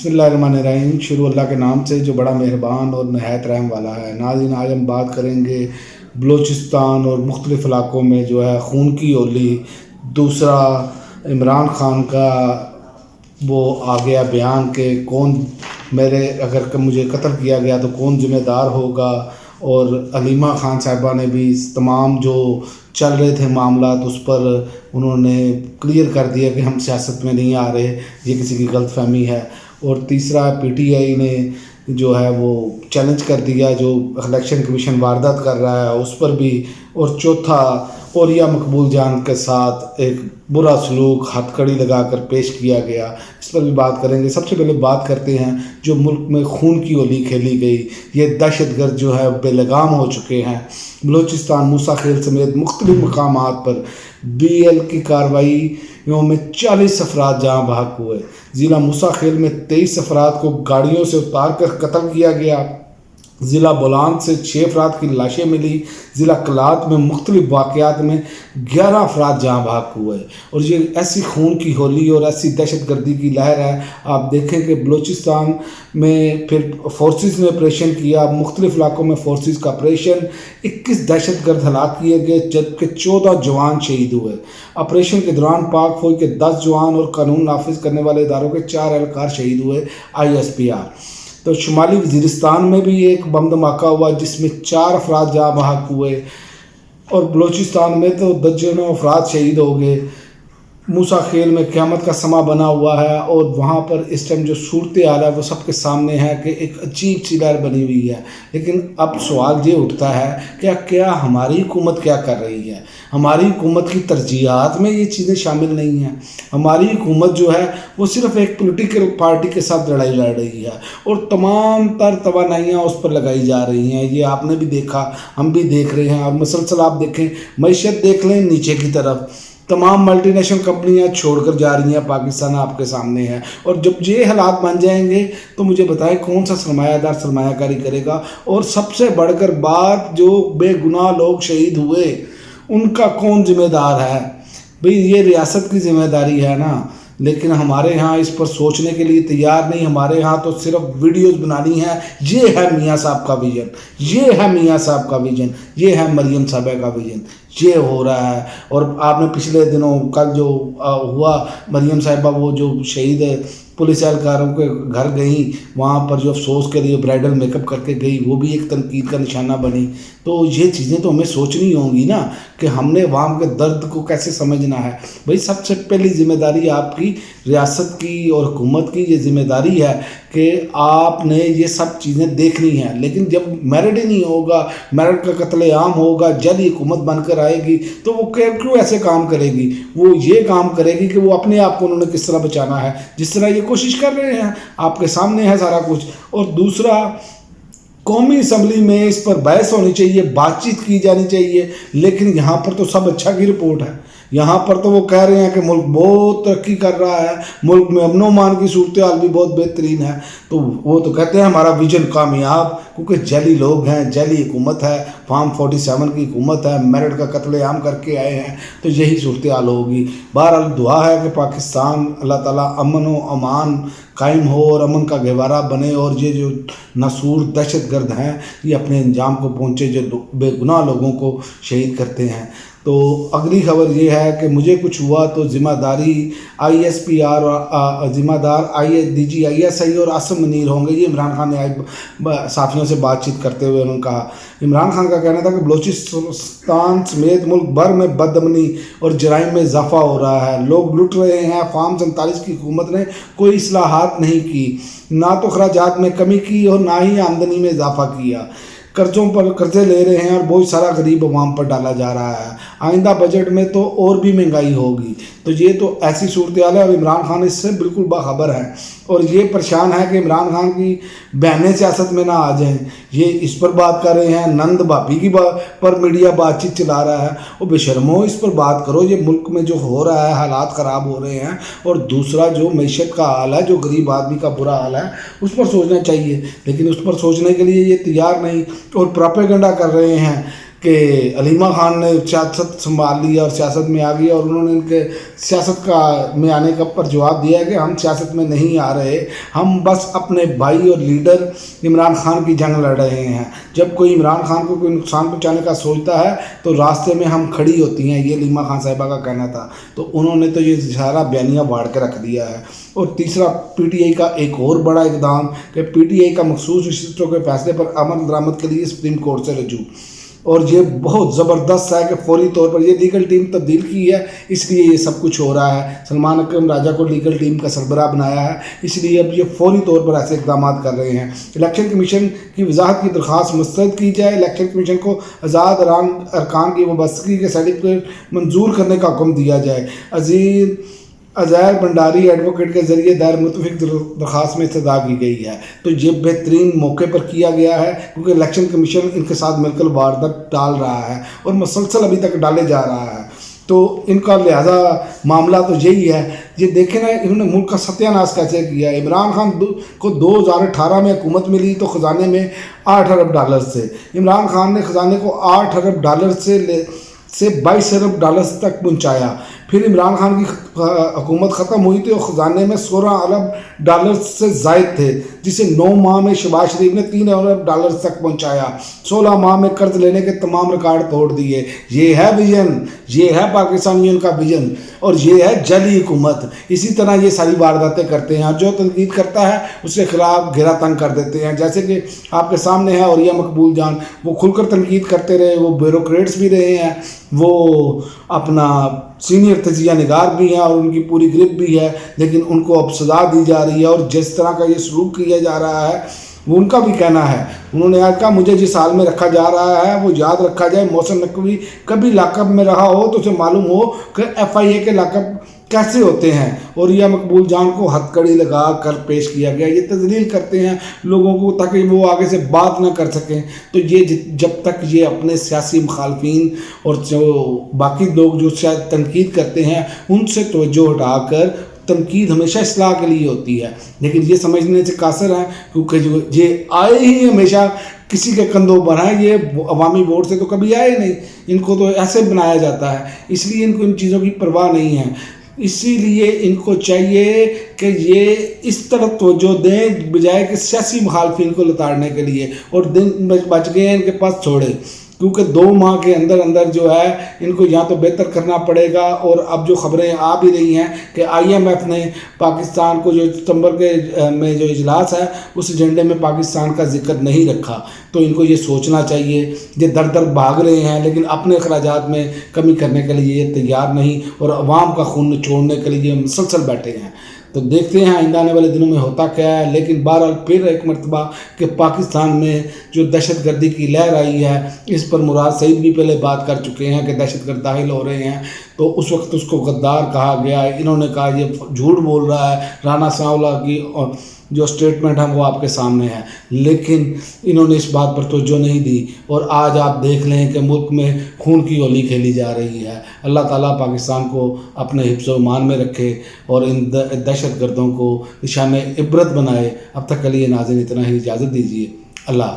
बिस्मिल्लाहिर्रहमानिर्रहीम। शुरू अल्लाह के नाम से जो बड़ा मेहरबान और नहायत रहम वाला है। नाज़रीन, आज हम बात करेंगे बलूचिस्तान और मुख्तलिफ़ इलाक़ों में जो है खून की होली। दूसरा, इमरान ख़ान का वो आ गया बयान कि कौन मेरे अगर मुझे कत्ल किया गया तो कौन ज़िम्मेदार होगा। और अलीमा ख़ान साहिबा ने भी तमाम जो चल रहे थे मामला तो उस पर उन्होंने क्लियर कर दिया कि हम सियासत में नहीं आ रहे, ये किसी की गलतफहमी है। और तीसरा, पीटीआई ने जो है वो चैलेंज कर दिया जो इलेक्शन कमीशन वारदात कर रहा है उस पर भी। और चौथा, औरिया मकबूल जान के साथ एक बुरा सलूक हथकड़ी लगाकर पेश किया गया, इस पर भी बात करेंगे। सबसे पहले बात करते हैं जो मुल्क में खून की होली खेली गई। ये दहशतगर्द जो है बेलगाम हो चुके हैं। बलूचिस्तान मूसा खेल समेत मुख्तलिफ मकामात पर BL की कार्रवाइयों में 40 अफराद जहाँ बहक हुए। ज़िला मूसा खेल में 23 अफराद को गाड़ियों से उतार कर कत्ल किया गया। ज़िला बोलान से 6 अफराद की लाशें मिली। ज़िला कलात में मुख्तलिफ वाक़यात में 11 अफराद जहाँ बहक हुए। और ये ऐसी खून की होली और ऐसी दहशत गर्दी की लहर है। आप देखें कि बलूचिस्तान में फिर फोर्सेस ने ऑपरेशन किया, मुख्तलिफ इलाकों में फोर्सेस का ऑपरेशन। 21 दहशतगर्द हलाक किए गए जबकि 14 जवान शहीद हुए। ऑपरेशन के दौरान पाक फौज के 10 जवान और कानून नाफिज करने वाले इदारों के 4 एहलकार शहीद हुए। ISPR। तो शुमाली वज़ीरिस्तान में भी एक बम धमाका हुआ जिसमें 4 अफराद जहाँ बहक हुए। और बलूचिस्तान में तो दर्जनों अफराद शहीद हो गए। मूसा खेल में क़यामत का समा बना हुआ है और वहाँ पर इस टाइम जो सूरत हाल है वो सबके सामने है कि एक अजीब सी लहर बनी हुई है। लेकिन अब सवाल ये उठता है कि क्या हमारी हुकूमत क्या कर रही है। हमारी हुकूमत की तरजीहात में ये चीज़ें शामिल नहीं हैं। हमारी हुकूमत जो है वो सिर्फ़ एक पॉलिटिकल पार्टी के साथ लड़ाई लड़ रही है और तमाम तर तवानाइयाँ उस पर लगाई जा रही हैं। ये आपने भी देखा, हम भी देख रहे हैं। और मुसलसल आप देखें, मईशत देख लें नीचे की तरफ, तमाम मल्टीनेशनल कंपनियां छोड़कर जा रही हैं, पाकिस्तान आपके सामने है। और जब ये हालात बन जाएंगे तो मुझे बताएं कौन सा सरमायादार सरमायाकारी करेगा। और सबसे बढ़कर बात, जो बेगुनाह लोग शहीद हुए उनका कौन जिम्मेदार है। भाई ये रियासत की जिम्मेदारी है ना, लेकिन हमारे यहाँ इस पर सोचने के लिए तैयार नहीं। हमारे यहाँ तो सिर्फ वीडियोस बनानी है। ये है मियाँ साहब का विजन, ये है मियाँ साहब का विजन, ये है मरियम साहबा का विजन। ये हो रहा है। और आपने पिछले दिनों कल जो हुआ, मरियम साहिबा वो जो शहीद पुलिस एहलकारों के घर गई, वहाँ पर जो अफसोस के लिए ब्राइडल मेकअप करके गई, वो भी एक तनकीद का निशाना बनी। तो ये चीज़ें तो हमें सोचनी होंगी ना कि हमने अवाम के दर्द को कैसे समझना है। भाई सबसे पहली जिम्मेदारी आपकी रियासत की और हुकूमत की ये जिम्मेदारी है कि आपने ये सब चीज़ें देखनी हैं। लेकिन जब मेरिट ही नहीं होगा, मेरिट का कत्लेआम होगा, जल्द ही हुकूमत बनकर आएगी तो वो क्यों ऐसे काम करेगी। वो ये काम करेगी कि वो अपने आप को उन्होंने किस तरह बचाना है, जिस तरह ये कोशिश कर रहे हैं। आपके सामने है सारा कुछ। और दूसरा, कौमी असम्बली में इस पर बहस होनी चाहिए, बातचीत की जानी चाहिए। लेकिन यहाँ पर तो सब अच्छा की रिपोर्ट है। यहाँ पर तो वो कह रहे हैं कि मुल्क बहुत तरक्की कर रहा है, मुल्क में अमन मान की सूरत हाल भी बहुत बेहतरीन है। तो वो तो कहते हैं हमारा विजन कामयाब, क्योंकि जैली लोग हैं, जैली हुकूमत है, फार्म 47 की हुकूमत है, मेरिट का कत्लेआम करके आए हैं। तो यही सूरत हाल होगी। बहरहाल दुआ है कि पाकिस्तान अल्लाह ताला अमन व अमान कायम हो और अमन का गहवारा बने और ये जो नसूर दहशतगर्द हैं ये अपने अंजाम को पहुँचे जो बेगुनाह लोगों को शहीद करते हैं। तो अगली खबर ये है कि मुझे कुछ हुआ तो ज़िम्मेदारी ISPR और ज़िम्मेदार DG ISI और आसिम मुनीर होंगे। ये इमरान खान ने साथियों से बातचीत करते हुए उन्होंने कहा। इमरान खान का कहना था कि बलूचिस्तान समेत मुल्क भर में बदअमनी और जराइम में इजाफा हो रहा है, लोग लुट रहे हैं। फार्म 47 की हुकूमत ने कोई इस्लाहात नहीं की, ना तो खराजात में कमी की और ना ही आमदनी में इजाफा किया। कर्ज़ों पर कर्ज़े ले रहे हैं और बहुत सारा गरीब अवाम पर डाला जा रहा है। आइंदा बजट में तो और भी महंगाई होगी। तो ये तो ऐसी सूरत हाल है और इमरान खान इससे बिल्कुल बाखबर है। और ये परेशान है कि इमरान खान की बहनें सियासत में ना आ जाएं। ये इस पर बात कर रहे हैं, नंद भाभी की पर मीडिया बातचीत चला रहा है। और बेशर्मो इस पर बात करो। ये मुल्क में जो हो रहा है, हालात ख़राब हो रहे हैं। और दूसरा जो मैशत का हाल है, जो गरीब आदमी का बुरा हाल है, उस पर सोचना चाहिए। लेकिन उस पर सोचने के लिए ये तैयार नहीं और प्रोपेगेंडा कर रहे हैं کہ علیمہ خان نے سیاست سنبھال لی اور سیاست میں آ گئی، اور انہوں نے ان کے سیاست کا میں آنے کا پر جواب دیا کہ ہم سیاست میں نہیں آ رہے، ہم بس اپنے بھائی اور لیڈر عمران خان کی جنگ لڑ رہے ہیں۔ جب کوئی عمران خان کو کوئی نقصان پہنچانے کا سوچتا ہے تو راستے میں ہم کھڑی ہوتی ہیں، یہ علیمہ خان صاحبہ کا کہنا تھا۔ تو انہوں نے تو یہ سارا بیانیہ واڑ کے رکھ دیا ہے۔ اور تیسرا، پی ٹی آئی کا ایک اور بڑا اقدام کہ پی ٹی آئی کا مخصوص رجسٹروں کے فیصلے پر عمل درآمد کے لیے سپریم کورٹ سے رجوع، اور یہ بہت زبردست ہے کہ فوری طور پر یہ لیگل ٹیم تبدیل کی ہے، اس لیے یہ سب کچھ ہو رہا ہے۔ سلمان اکرم راجہ کو لیگل ٹیم کا سربراہ بنایا ہے، اس لیے اب یہ فوری طور پر ایسے اقدامات کر رہے ہیں۔ الیکشن کمیشن کی وضاحت کی درخواست مسترد کی جائے، الیکشن کمیشن کو آزاد ارکان کی وابستگی کے سرٹیفکیٹ منظور کرنے کا حکم دیا جائے۔ عزیر بھنڈاری ایڈوکیٹ کے ذریعے دائر متفق درخواست میں استدعا کی گئی ہے۔ تو یہ بہترین موقع پر کیا گیا ہے، کیونکہ الیکشن کمیشن ان کے ساتھ مل کر واردات ڈال رہا ہے اور مسلسل ابھی تک ڈالے جا رہا ہے۔ تو ان کا لہذا معاملہ تو یہی ہے۔ یہ دیکھیں نا، انہوں نے ملک کا ستیہ ناش کیسے کیا ہے۔ عمران خان کو 2018 میں حکومت ملی تو خزانے میں $8 ارب سے، عمران خان نے خزانے کو $8 ارب سے $22 ارب تک پہنچایا۔ پھر عمران خان کی حکومت ختم ہوئی تھی اور خزانے میں $16 ارب سے زائد تھے، جسے 9 ماہ میں شہباز شریف نے $3 ارب تک پہنچایا۔ 16 ماہ میں قرض لینے کے تمام ریکارڈ توڑ دیے۔ یہ ہے ویژن، یہ ہے پاکستانیوں کا ویژن، اور یہ ہے جعلی حکومت۔ اسی طرح یہ ساری وارداتیں کرتے ہیں، جو تنقید کرتا ہے اس کے خلاف گھیرا تنگ کر دیتے ہیں۔ جیسے کہ آپ کے سامنے ہے اوریہ مقبول جان، وہ کھل کر تنقید کرتے رہے، وہ بیوروکریٹس بھی رہے ہیں، وہ اپنا سینئر تجزیہ نگار بھی ہیں اور ان کی پوری گرپ بھی ہے، لیکن ان کو اب سزا دی جا رہی ہے، اور جس طرح کا یہ سلوک کیا جا رہا ہے وہ ان کا بھی کہنا ہے۔ انہوں نے آج کہا مجھے جس حال میں رکھا جا رہا ہے وہ یاد رکھا جائے، محسن نقوی کبھی لاک اپ میں رہا ہو تو اسے معلوم ہو کہ ایف آئی اے کے لاک اپ کیسے ہوتے ہیں۔ اور یہ مقبول جان کو ہتھ کڑی لگا کر پیش کیا گیا۔ یہ تذلیل کرتے ہیں لوگوں کو تاکہ وہ آگے سے بات نہ کر سکیں۔ تو یہ جب تک یہ اپنے سیاسی مخالفین اور جو باقی لوگ جو شاید تنقید کرتے ہیں ان سے توجہ ہٹا کر، تنقید ہمیشہ اصلاح کے لیے ہوتی ہے، لیکن یہ سمجھنے سے قاصر ہیں کیونکہ جو یہ آئے ہی ہمیشہ کسی کے کندھوں پر ہیں، یہ عوامی ووٹ سے تو کبھی آئے نہیں، ان کو تو ایسے بنایا جاتا ہے، اس لیے ان کو ان چیزوں کی پرواہ نہیں ہے۔ اسی لیے ان کو چاہیے کہ یہ اس طرح توجہ دیں بجائے کہ سیاسی مخالفین کو لتاڑنے کے لیے، اور دن بچ گئے ہیں ان کے پاس تھوڑے، کیونکہ 2 ماہ کے اندر جو ہے ان کو یا تو بہتر کرنا پڑے گا۔ اور اب جو خبریں آ بھی رہی ہیں کہ آئی ایم ایف نے پاکستان کو جو ستمبر کے میں جو اجلاس ہے اس ایجنڈے میں پاکستان کا ذکر نہیں رکھا، تو ان کو یہ سوچنا چاہیے۔ یہ در در بھاگ رہے ہیں لیکن اپنے اخراجات میں کمی کرنے کے لیے یہ تیار نہیں، اور عوام کا خون چھوڑنے کے لیے مسلسل بیٹھے ہیں۔ تو دیکھتے ہیں آئندہ آنے والے دنوں میں ہوتا کیا ہے، لیکن بہرحال پھر ایک مرتبہ کہ پاکستان میں جو دہشت گردی کی لہر آئی ہے اس پر مراد سعید بھی پہلے بات کر چکے ہیں کہ دہشت گرد داخل ہو رہے ہیں، تو اس وقت اس کو غدار کہا گیا۔ انہوں نے کہا یہ جھوٹ بول رہا ہے، رانا ثناءاللہ کی جو سٹیٹمنٹ ہے وہ آپ کے سامنے ہے، لیکن انہوں نے اس بات پر توجہ نہیں دی، اور آج آپ دیکھ لیں کہ ملک میں خون کی ہولی کھیلی جا رہی ہے۔ اللہ تعالیٰ پاکستان کو اپنے حفظ و امان میں رکھے اور ان دہشت گردوں کو نشان عبرت بنائے۔ اب تک کے لیے ناظرین اتنا ہی، اجازت دیجیے، اللہ حافظ۔